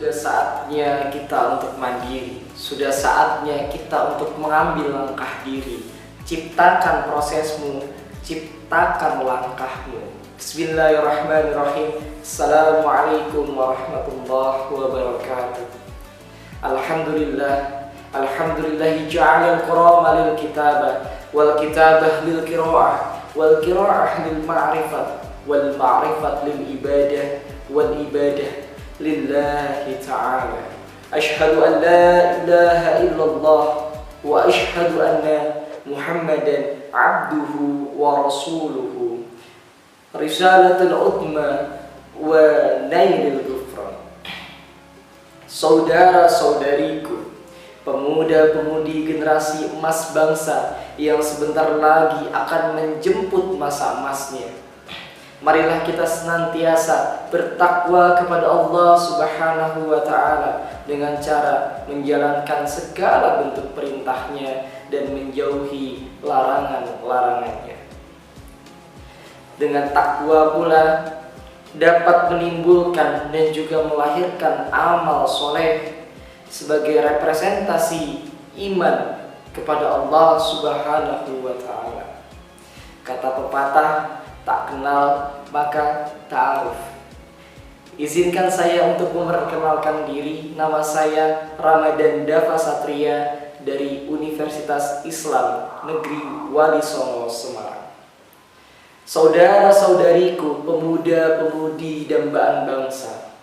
Sudah saatnya kita untuk mandiri. Sudah saatnya kita untuk mengambil langkah diri. Ciptakan prosesmu, ciptakan langkahmu. Bismillahirrahmanirrahim. Assalamualaikum warahmatullahi wabarakatuh. Alhamdulillah. Alhamdulillahi ja'alal qurama lil kitabah, wal kitabah lil qira'ah, wal qira'ah lil ma'rifat, wal ma'rifat lil ibadah, wal ibadah lillahi ta'ala. Ashhadu an la ilaha illallah wa ashhadu anna Muhammadan abduhu wa rasuluhu. Risalatul utma wa nailil ghufran. Saudara-saudariku, pemuda-pemudi generasi emas bangsa yang sebentar lagi akan menjemput masa emasnya, marilah kita senantiasa bertakwa kepada Allah Subhanahu wa Ta'ala dengan cara menjalankan segala bentuk perintahnya dan menjauhi larangan-larangannya. Dengan takwa pula dapat menimbulkan dan juga melahirkan amal soleh sebagai representasi iman kepada Allah Subhanahu wa Ta'ala. Kata pepatah, tak kenal maka ta'aruf. Izinkan saya untuk memperkenalkan diri. Nama saya Ramadan Dava Satria dari Universitas Islam Negeri Wali Songo, Semarang. Saudara-saudariku, pemuda-pemudi dambaan bangsa,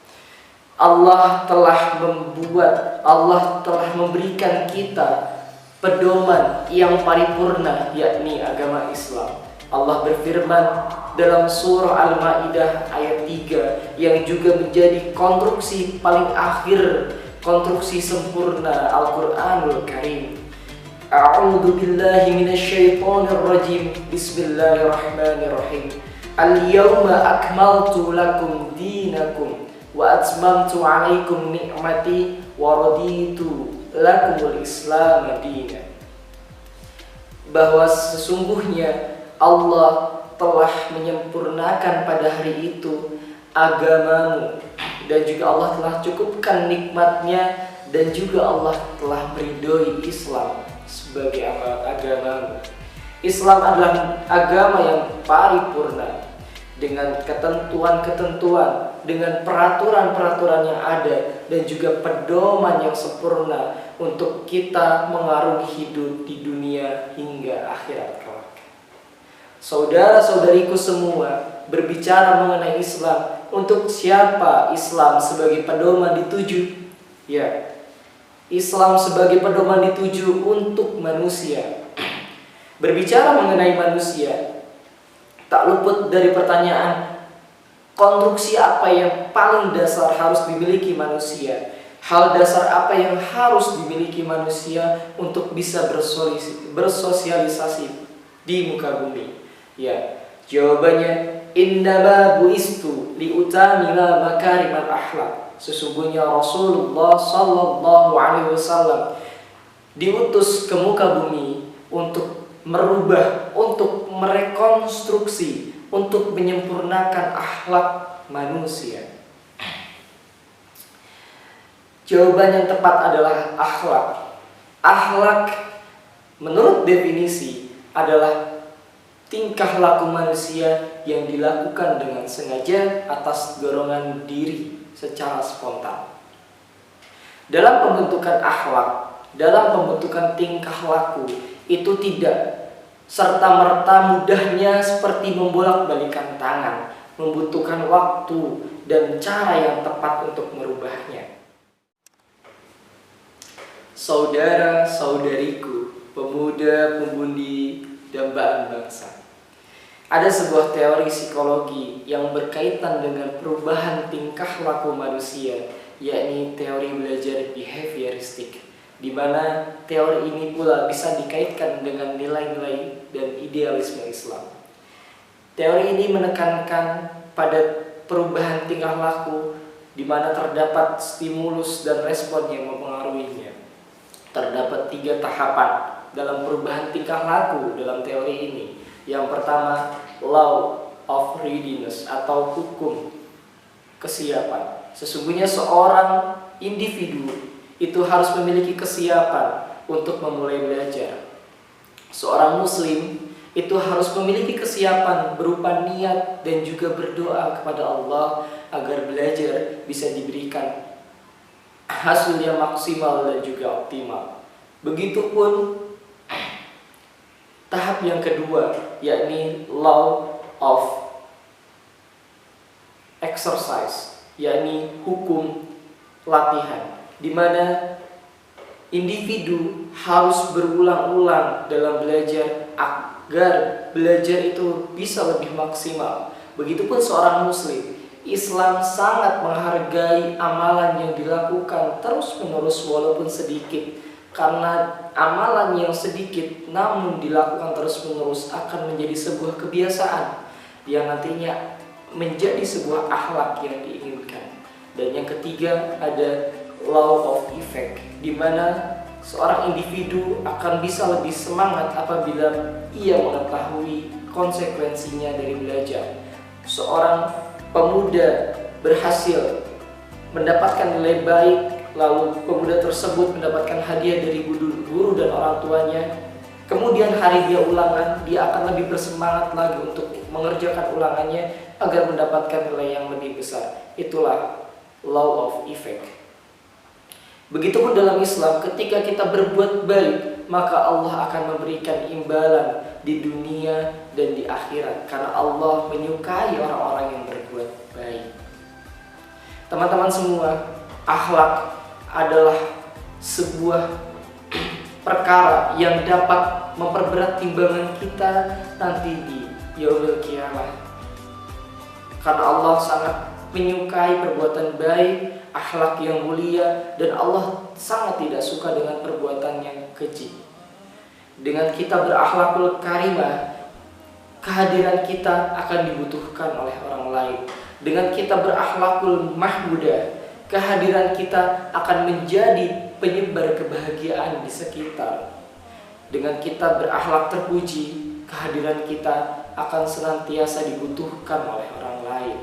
Allah telah memberikan kita pedoman yang paripurna, yakni agama Islam. Allah berfirman dalam surah Al-Maidah ayat 3 yang juga menjadi konstruksi paling akhir, konstruksi sempurna Al-Qur'anul Karim. A'udzu billahi minasyaitonir rajim. Bismillahirrahmanirrahim. Al-yawma akmaltu lakum dinakum wa atmamtu 'alaikum ni'mati wa raditu lakumul Islam dinan. Bahwa sesungguhnya Allah telah menyempurnakan pada hari itu agamamu, dan juga Allah telah cukupkan nikmatnya, dan juga Allah telah meridhoi Islam sebagai agamamu. Islam adalah agama yang paripurna dengan ketentuan-ketentuan, dengan peraturan-peraturan yang ada, dan juga pedoman yang sempurna untuk kita mengarungi hidup di dunia hingga akhirat kelak. Saudara-saudariku semua, berbicara mengenai Islam, untuk siapa Islam sebagai pedoman dituju? Ya, Islam sebagai pedoman dituju untuk manusia. Berbicara mengenai manusia, tak luput dari pertanyaan, konstruksi apa yang paling dasar harus dimiliki manusia? Hal dasar apa yang harus dimiliki manusia untuk bisa bersosialisasi di muka bumi? Ya, jawabannya innama buistu liutamila makarimal akhlak. Sesungguhnya Rasulullah sallallahu alaihi wasallam diutus ke muka bumi untuk merubah, untuk merekonstruksi, untuk menyempurnakan akhlak manusia. Jawaban yang tepat adalah akhlak. Akhlak menurut definisi adalah tingkah laku manusia yang dilakukan dengan sengaja atas dorongan diri secara spontan. Dalam pembentukan akhlak, dalam pembentukan tingkah laku, itu tidak serta-merta mudahnya seperti membolak-balikan tangan, membutuhkan waktu dan cara yang tepat untuk merubahnya. Saudara-saudariku, pemuda-pemudi dambaan bangsa, ada sebuah teori psikologi yang berkaitan dengan perubahan tingkah laku manusia, yakni teori belajar behavioristik, di mana teori ini pula bisa dikaitkan dengan nilai-nilai dan idealisme Islam. Teori ini menekankan pada perubahan tingkah laku di mana terdapat stimulus dan respon yang mempengaruhinya. Terdapat 3 tahapan dalam perubahan tingkah laku dalam teori ini. Yang pertama, law of readiness atau hukum kesiapan. Sesungguhnya seorang individu itu harus memiliki kesiapan untuk memulai belajar. Seorang muslim itu harus memiliki kesiapan berupa niat dan juga berdoa kepada Allah agar belajar bisa diberikan hasilnya maksimal dan juga optimal. Begitupun tahap yang kedua, yakni law of exercise, yakni hukum latihan, di mana individu harus berulang-ulang dalam belajar agar belajar itu bisa lebih maksimal. Begitupun seorang muslim, Islam sangat menghargai amalan yang dilakukan terus-menerus walaupun sedikit, karena amalan yang sedikit namun dilakukan terus-menerus akan menjadi sebuah kebiasaan yang nantinya menjadi sebuah akhlak yang diinginkan. Dan yang ketiga ada law of effect, di mana seorang individu akan bisa lebih semangat apabila ia mengetahui konsekuensinya dari belajar. Seorang pemuda berhasil mendapatkan nilai baik, lalu pemuda tersebut mendapatkan hadiah dari guru dan orang tuanya. Kemudian hari dia ulangan, dia akan lebih bersemangat lagi untuk mengerjakan ulangannya agar mendapatkan nilai yang lebih besar. Itulah law of effect. Begitupun dalam Islam, ketika kita berbuat baik, maka Allah akan memberikan imbalan di dunia dan di akhirat, karena Allah menyukai orang-orang yang berbuat baik. Teman-teman semua, akhlak adalah sebuah perkara yang dapat memperberat timbangan kita nanti di yaumil qiyamah. Karena Allah sangat menyukai perbuatan baik, akhlak yang mulia, dan Allah sangat tidak suka dengan perbuatan yang keji. Dengan kita berakhlakul karimah, kehadiran kita akan dibutuhkan oleh orang lain. Dengan kita berakhlakul mahmudah, kehadiran kita akan menjadi penyebar kebahagiaan di sekitar. Dengan kita berakhlak terpuji, kehadiran kita akan senantiasa dibutuhkan oleh orang lain.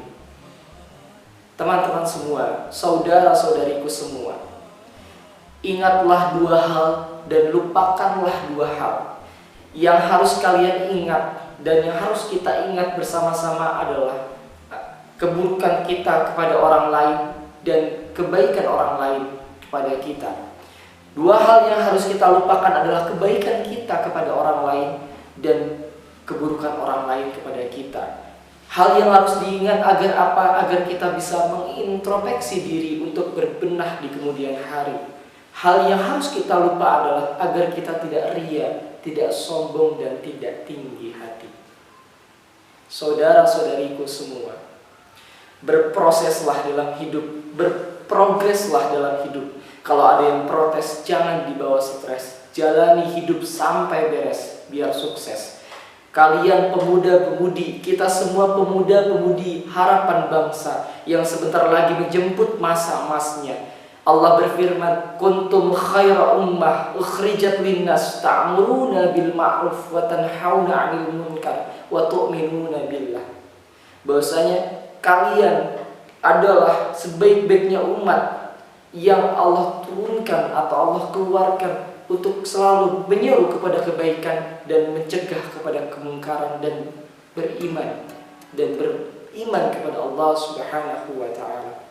Teman-teman semua, saudara-saudariku semua, ingatlah dua hal dan lupakanlah dua hal. Yang harus kalian ingat dan yang harus kita ingat bersama-sama adalah keburukan kita kepada orang lain dan kebaikan orang lain kepada kita. Dua hal yang harus kita lupakan adalah kebaikan kita kepada orang lain dan keburukan orang lain kepada kita. Hal yang harus diingat agar apa? Agar kita bisa mengintrospeksi diri untuk berbenah di kemudian hari. Hal yang harus kita lupa adalah agar kita tidak ria, tidak sombong, dan tidak tinggi hati. Saudara-saudariku semua, berproseslah dalam hidup, berprogreslah dalam hidup. Kalau ada yang protes, jangan dibawa stres. Jalani hidup sampai beres, biar sukses. Kalian pemuda-pemudi, kita semua pemuda-pemudi harapan bangsa yang sebentar lagi menjemput masa emasnya. Allah berfirman, kuntum khaira ummah ukhrijat linnas ta'muruna bil ma'ruf wa tanhauna 'anil munkar wa tu'minuna billah. Bahwasanya kalian adalah sebaik-baiknya umat yang Allah turunkan atau Allah keluarkan untuk selalu menyeru kepada kebaikan dan mencegah kepada kemungkaran dan beriman kepada Allah Subhanahu wa ta'ala.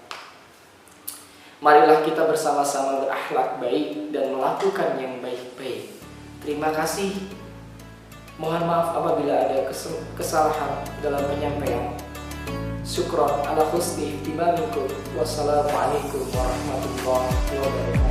Marilah kita bersama-sama berakhlak baik dan melakukan yang baik-baik. Terima kasih. Mohon maaf apabila ada kesalahan dalam penyampaian. Syukran ala husni ihtimamikum. Wassalamualaikum warahmatullahi wabarakatuh.